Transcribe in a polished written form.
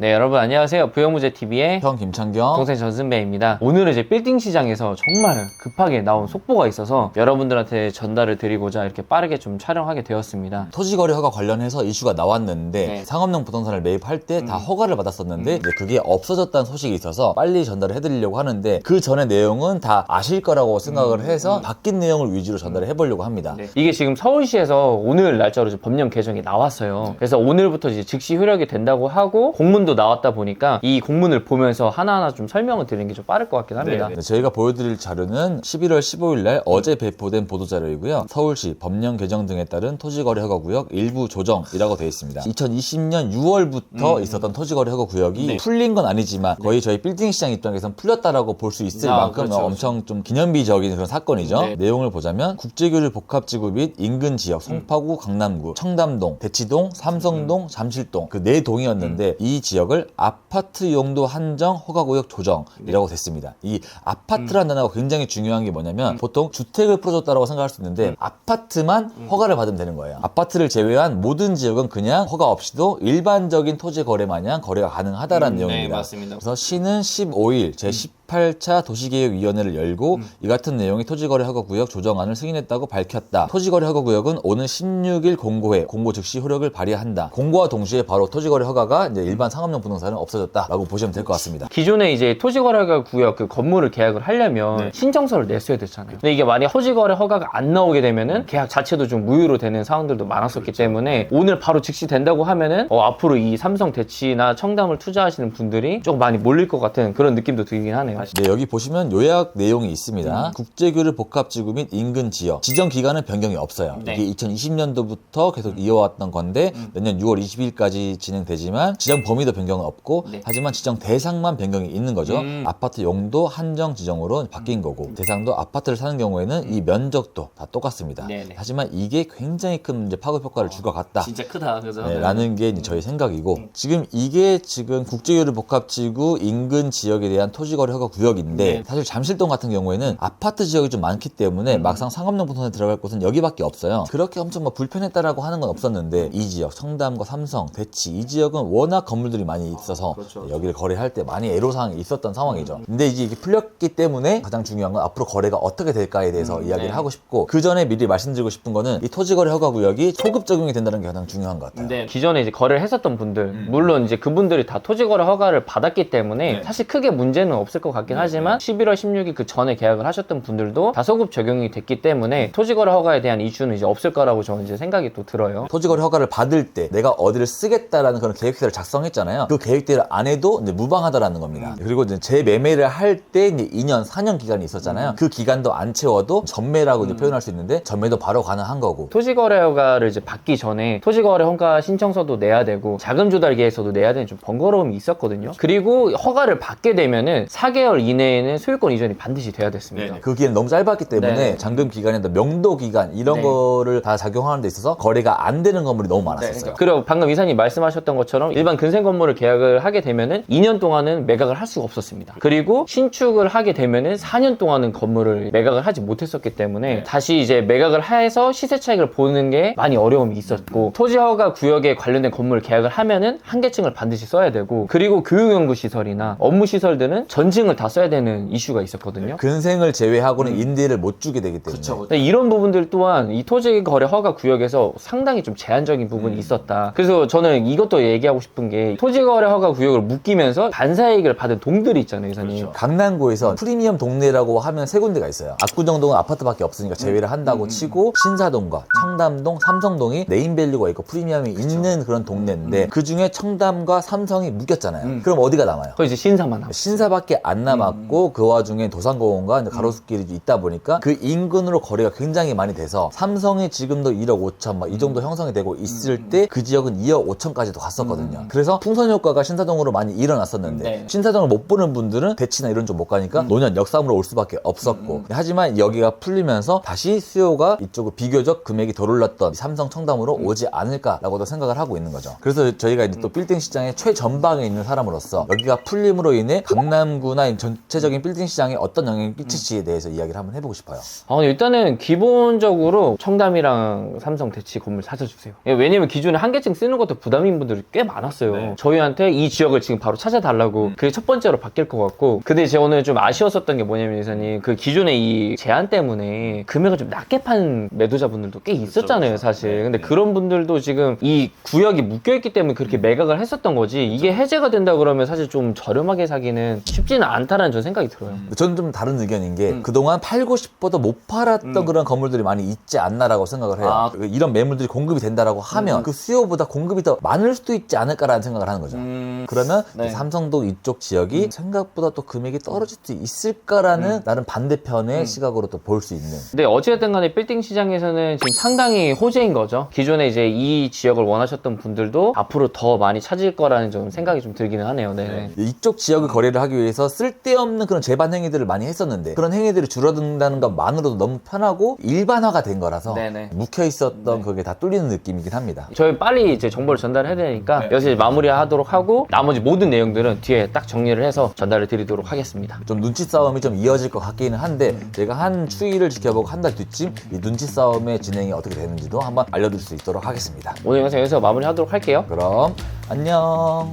네, 여러분 안녕하세요. 부영무제TV의 형 김창경, 동생 전승배입니다. 오늘은 이제 빌딩 시장에서 정말 급하게 나온 속보가 있어서 여러분들한테 전달을 드리고자 이렇게 빠르게 좀 촬영하게 되었습니다. 토지거래 허가 관련해서 이슈가 나왔는데 네. 상업용 부동산을 매입할 때 다 허가를 받았었는데 이제 그게 없어졌다는 소식이 있어서 빨리 전달을 해드리려고 하는데 그 전의 내용은 다 아실 거라고 생각을 해서 바뀐 내용을 위주로 전달을 해보려고 합니다. 네. 이게 지금 서울시에서 오늘 날짜로 이제 법령 개정이 나왔어요. 그래서 오늘부터 이제 즉시 효력이 된다고 하고 공문도 나왔다 보니까 이 공문을 보면서 하나하나 좀 설명을 드리는 게 좀 빠를 것 같긴 합니다. 네, 저희가 보여드릴 자료는 11월 15일 날 어제 배포된 보도자료이고요. 서울시 법령 개정 등에 따른 토지거래 허가구역 일부 조정이라고 되어 있습니다. 2020년 6월부터 있었던 토지거래 허가구역이 풀린 건 아니지만 거의 저희 빌딩 시장 입장에서는 풀렸다라고 볼 수 있을 만큼 그렇죠. 엄청 좀 기념비적인 그런 사건이죠. 네. 내용을 보자면 국제교류 복합지구 및 인근 지역 송파구, 강남구, 청담동, 대치동, 삼성동, 잠실동 그 네 동이었는데 이 지역을 아파트 용도 한정 허가구역 조정이라고 됐습니다. 이 아파트라는 단어가 굉장히 중요한 게 뭐냐면 보통 주택을 풀어줬다고 생각할 수 있는데 아파트만 허가를 받으면 되는 거예요. 아파트를 제외한 모든 지역은 그냥 허가 없이도 일반적인 토지 거래 마냥 거래가 가능하다라는 내용입니다. 네, 맞습니다. 그래서 시는 15일 제18차 도시계획위원회를 열고 이 같은 내용의 토지거래 허가구역 조정안을 승인했다고 밝혔다. 토지거래 허가구역은 오는 16일 공고해 공고 즉시 효력을 발휘한다. 공고와 동시에 바로 토지거래 허가가 이제 일반 상업용 부동산은 없어졌다라고 보시면 될 것 같습니다. 기존에 이제 토지거래 구역 그 건물을 계약을 하려면 신청서를 냈어야 됐잖아요. 근데 이게 만약 토지거래 허가가 안 나오게 되면은 계약 자체도 좀 무효로 되는 상황들도 많았었기 때문에 오늘 바로 즉시 된다고 하면은 앞으로 이 삼성 대치나 청담을 투자하시는 분들이 좀 많이 몰릴 것 같은 그런 느낌도 들긴 하네요. 네, 여기 보시면 요약 내용이 있습니다. 국제교류 복합지구 및 인근 지역 지정 기간은 변경이 없어요. 네. 이게 2020년도부터 계속 이어왔던 건데 내년 6월 20일까지 진행되지만 지정 범위도 변경은 없고 하지만 지정 대상만 변경이 있는 거죠. 아파트 용도 한정 지정으로 바뀐 거고 대상도 아파트를 사는 경우에는 이 면적도 다 똑같습니다. 네네. 하지만 이게 굉장히 큰 이제 파급 효과를 줄 것 같다. 진짜 크다. 그래서 네, 라는 게 이제 저희 생각이고 지금 이게 지금 국제교류 복합지구 인근 지역에 대한 토지거래 허가 구역인데 사실 잠실동 같은 경우에는 아파트 지역이 좀 많기 때문에 막상 상업용 부동산에 들어갈 곳은 여기밖에 없어요. 그렇게 엄청 뭐 불편했다라고 하는 건 없었는데 이 지역 청담과 삼성, 대치 이 지역은 워낙 건물들이 많이 있어서 여기를 거래할 때 많이 애로사항이 있었던 상황이죠. 근데 이게 풀렸기 때문에 가장 중요한 건 앞으로 거래가 어떻게 될까에 대해서 이야기를 하고 싶고 그 전에 미리 말씀드리고 싶은 거는 이 토지거래 허가 구역이 소급 적용이 된다는 게 가장 중요한 것 같아요. 네, 기존에 이제 거래를 했었던 분들, 물론 이제 그분들이 다 토지거래 허가를 받았기 때문에 사실 크게 문제는 없을 것 같긴 하지만 11월 16일 그 전에 계약을 하셨던 분들도 다 소급 적용이 됐기 때문에 토지거래 허가에 대한 이슈는 이제 없을 거라고 저는 이제 생각이 또 들어요. 토지거래 허가를 받을 때 내가 어디를 쓰겠다라는 그런 계획대를 작성했잖아요. 그 계획대를 안 해도 이제 무방하다라는 겁니다. 그리고 이제 재매매를 할 때 이제 2년, 4년 기간이 있었잖아요. 그 기간도 안 채워도 전매라고 이제 표현할 수 있는데 전매도 바로 가능한 거고. 토지거래 허가를 이제 받기 전에 토지거래 허가 신청서도 내야 되고 자금 조달 계획서도 내야 되는 좀 번거로움이 있었거든요. 그리고 허가를 받게 되면은 4개월 이내에는 소유권 이전이 반드시 돼야 됐습니다. 그 기간이 너무 짧았기 때문에 네. 잔금 기간이나 명도 기간 이런 거를 다 작용하는 데 있어서 거래가 안 되는 건물이 너무 많았었어요. 그리고 방금 이사님 말씀하셨던 것처럼 일반 근생 건물을 계약을 하게 되면은 2년 동안은 매각을 할 수가 없었습니다. 그리고 신축을 하게 되면은 4년 동안은 건물을 매각을 하지 못했었기 때문에 다시 이제 매각을 해서 시세 차익을 보는 게 많이 어려움이 있었고 토지허가 구역에 관련된 건물을 계약을 하면은 한계층을 반드시 써야 되고 그리고 교육연구 시설이나 업무 시설들은 전층을 다 써야 되는 이슈가 있었거든요. 근생을 제외하고는 임대를 못 주게 되기 때문에. 근데 이런 부분들 또한 이 토지거래 허가 구역에서 상당히 좀 제한적인 부분이 있었다. 그래서 저는 이것도 얘기하고 싶은 게 토지거래 허가 구역을 묶이면서 반사이익을 받은 동들이 있잖아요, 이사님. 강남구에서 프리미엄 동네라고 하면 세 군데가 있어요. 압구정동은 아파트밖에 없으니까 제외를 한다고 치고 신사동과 청담동, 삼성동이 네임밸류가 있고 프리미엄이 있는 그런 동네인데 그 중에 청담과 삼성이 묶였잖아요. 그럼 어디가 남아요? 거기 이제 신사만 남았어요. 신사밖에 안 남았고 그 와중에 도산공원과 가로수길이 있다 보니까 그 인근으로 거래가 굉장히 많이 돼서 삼성이 지금도 1억 5천 막 이 정도 형성이 되고 있을 때 그 지역은 2억 5천까지도 갔었거든요. 그래서 풍선 효과가 신사동으로 많이 일어났었는데 신사동을 못 보는 분들은 대치나 이런 쪽 못 가니까 노년 역삼으로 올 수밖에 없었고 하지만 여기가 풀리면서 다시 수요가 이쪽으로 비교적 금액이 덜 올랐던 삼성 청담으로 오지 않을까라고도 생각을 하고 있는 거죠. 그래서 저희가 이제 또 빌딩 시장의 최전방에 있는 사람으로서 여기가 풀림으로 인해 강남구나 이 전체적인 빌딩 시장에 어떤 영향을 끼칠지에 대해서 이야기를 한번 해보고 싶어요. 근데 일단은 기본적으로 청담이랑 삼성 대치 건물 찾아주세요. 왜냐면 기존에 한 개층 쓰는 것도 부담인 분들이 꽤 많았어요. 네. 저희한테 이 지역을 지금 바로 찾아달라고 그게 첫 번째로 바뀔 것 같고, 근데 제가 오늘 좀 아쉬웠었던 게 뭐냐면 이사님, 그 기존의 이 제한 때문에 금액을 좀 낮게 판 매도자분들도 꽤 있었잖아요, 그렇죠. 사실. 네. 근데 그런 분들도 지금 이 구역이 묶여있기 때문에 그렇게 매각을 했었던 거지, 이게 해제가 된다 그러면 사실 좀 저렴하게 사기는 쉽지는 않다라는 저는 생각이 들어요. 저는 좀 다른 의견인 게 그동안 팔고 싶어도 못 팔았던 그런 건물들이 많이 있지 않나라고 생각을 해요. 아. 이런 매물들이 공급이 된다라고 하면 그 수요보다 공급이 더 많을 수도 있지 않을까라는 생각을 하는 거죠. 그러면 네. 삼성동 이쪽 지역이 생각보다 또 금액이 떨어질 수 있을까라는 나름 반대편의 시각으로 또 볼 수 있는. 근데 어찌됐든 간에 빌딩 시장에서는 지금 상당히 호재인 거죠. 기존에 이제 이 지역을 원하셨던 분들도 앞으로 더 많이 찾을 거라는 좀 생각이 좀 들기는 하네요. 네. 이쪽 지역을 거래를 하기 위해서 쓸데없는 그런 재반 행위들을 많이 했었는데 그런 행위들이 줄어든다는 것만으로도 너무 편하고 일반화가 된 거라서 네네. 묵혀 있었던 그게 다 뚫리는 느낌이긴 합니다. 저희 빨리 이제 정보를 전달해야 되니까 여기서 이제 마무리하도록 하고 나머지 모든 내용들은 뒤에 딱 정리를 해서 전달을 드리도록 하겠습니다. 좀 눈치 싸움이 좀 이어질 것 같기는 한데 제가 한 추이를 지켜보고 한 달 뒤쯤 이 눈치 싸움의 진행이 어떻게 되는지도 한번 알려드릴 수 있도록 하겠습니다. 오늘 영상 여기서 마무리하도록 할게요. 그럼 안녕.